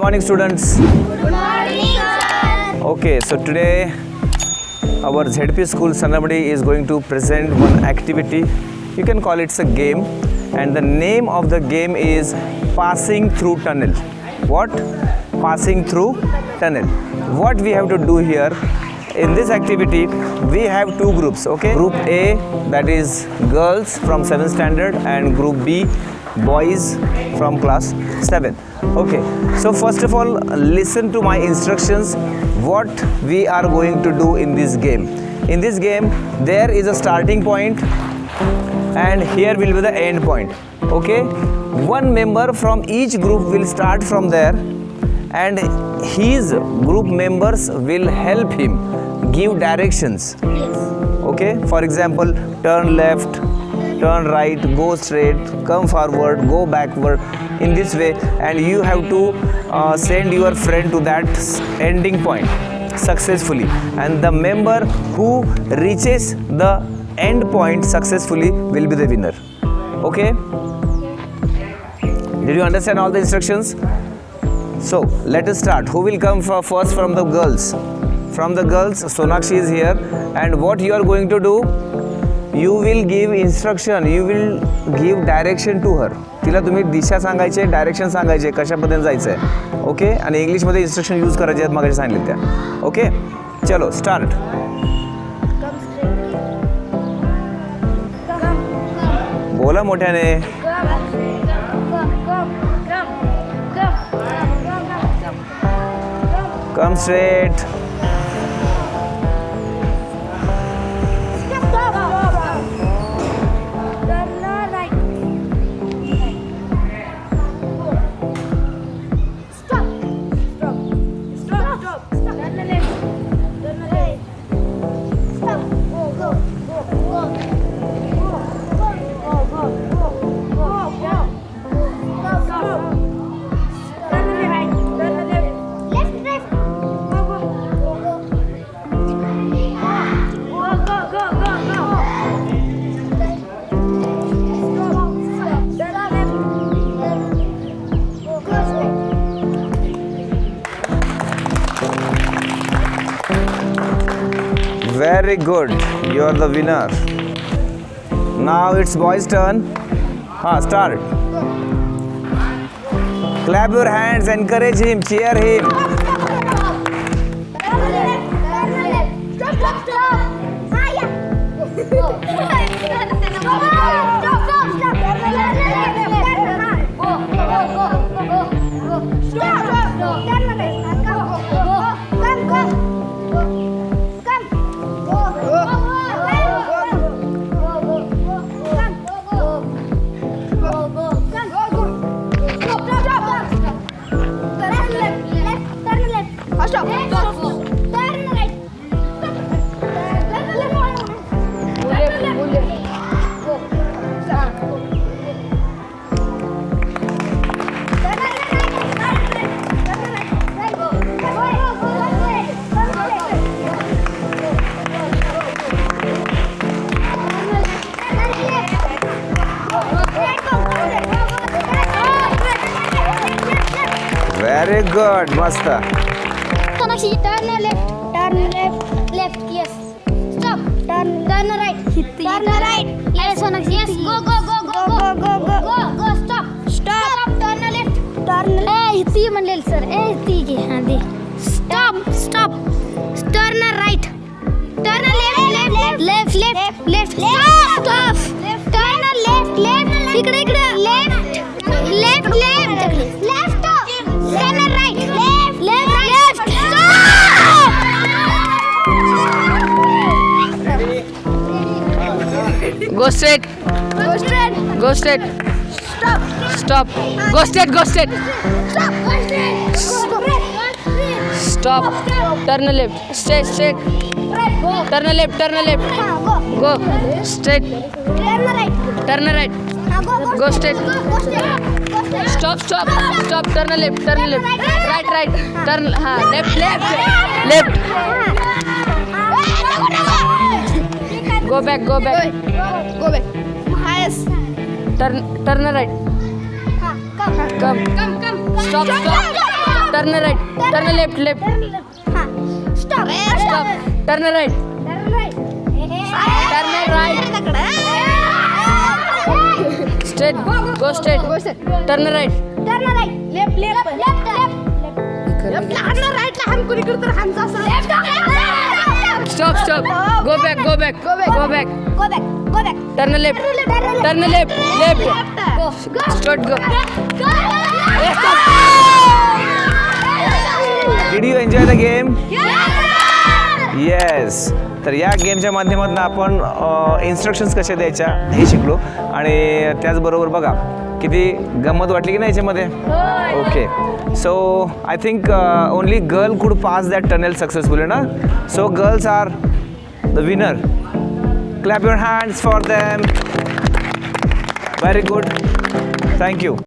morning, students. Good morning, sir. Okay, so today our ZP school Sanamadi is going to present one activity. You can call it a game, and the name of the game is passing through tunnel. What? Passing through tunnel. What we have to do here in this activity, we have two groups. Okay, group A, that is girls from 7th standard, and group B, boys from class 7. Okay, so first of all, listen to my instructions. What we are going to do in this game. In this game, there is a starting point and here will be the end point. Okay, one member from each group will start from there, and his group members will help him give directions. Okay, for example, turn left, turn right, go straight, come forward, go backward, in this way, and you have to send your friend to that ending point successfully, and the member who reaches the end point successfully will be the winner. Okay, did you understand all the instructions? So let us start. Who will come first from the girls? From the girls, Sonakshi is here, and what you are going to do, you will give instruction, you will give direction to her. तिला तुम्ही दिशा सांगायचे, direction सांगायचे, कशा पद्धतीने जायचं आहे. Okay, आणि इंग्लिशमध्ये इन्स्ट्रक्शन यूज करायचे आहेत मागे सांगितले त्या. ओके, चलो स्टार्ट. बोला मोठ्याने. Come straight. Very good, you are the winner. Now it's boys' turn. Start. Clap your hands, encourage him, cheer him. Very good, Masta. Sonakshi, turn left, yes. Stop, turn right. Turn right. Yes, Sonakshi, yes. Go, stop, turn left. ती म्हणलेल sir, ती घे, दे. Stop, turn right. Turn left. Stop. Turn left. इकडे, left. Turn right. Left. Stop! Go straight. Stop. Go straight. Stop. Turn left. Straight. Turn left. Go. Straight. Turn right. Go straight. Stop. Turn left. Right. Turn left. Go back. Yes. Turn right. Come. Stop. Turn right. Turn left. Left. हाँ stop Stop. Turn right. Turn right. Straight. Go straight. Turn right. Turn right left left left left लहान right लहान कोणी करतो हानचा असं left Stop. Stop. Go back. Go back. Go back. Go back go back Turn left. Turn left. Left. Go. Straight. Go. Did you enjoy the game? Yes. तर या गेमच्या माध्यमातून आपण इन्स्ट्रक्शन्स कशा द्यायच्या हे शिकलो आणि त्याचबरोबर बघा किती गंमत वाटली की नाही याच्यामध्ये. Okay so I think only girl could pass that tunnel successfully ना. So girls are the winner. Clap your hands for them. Very good. Thank you.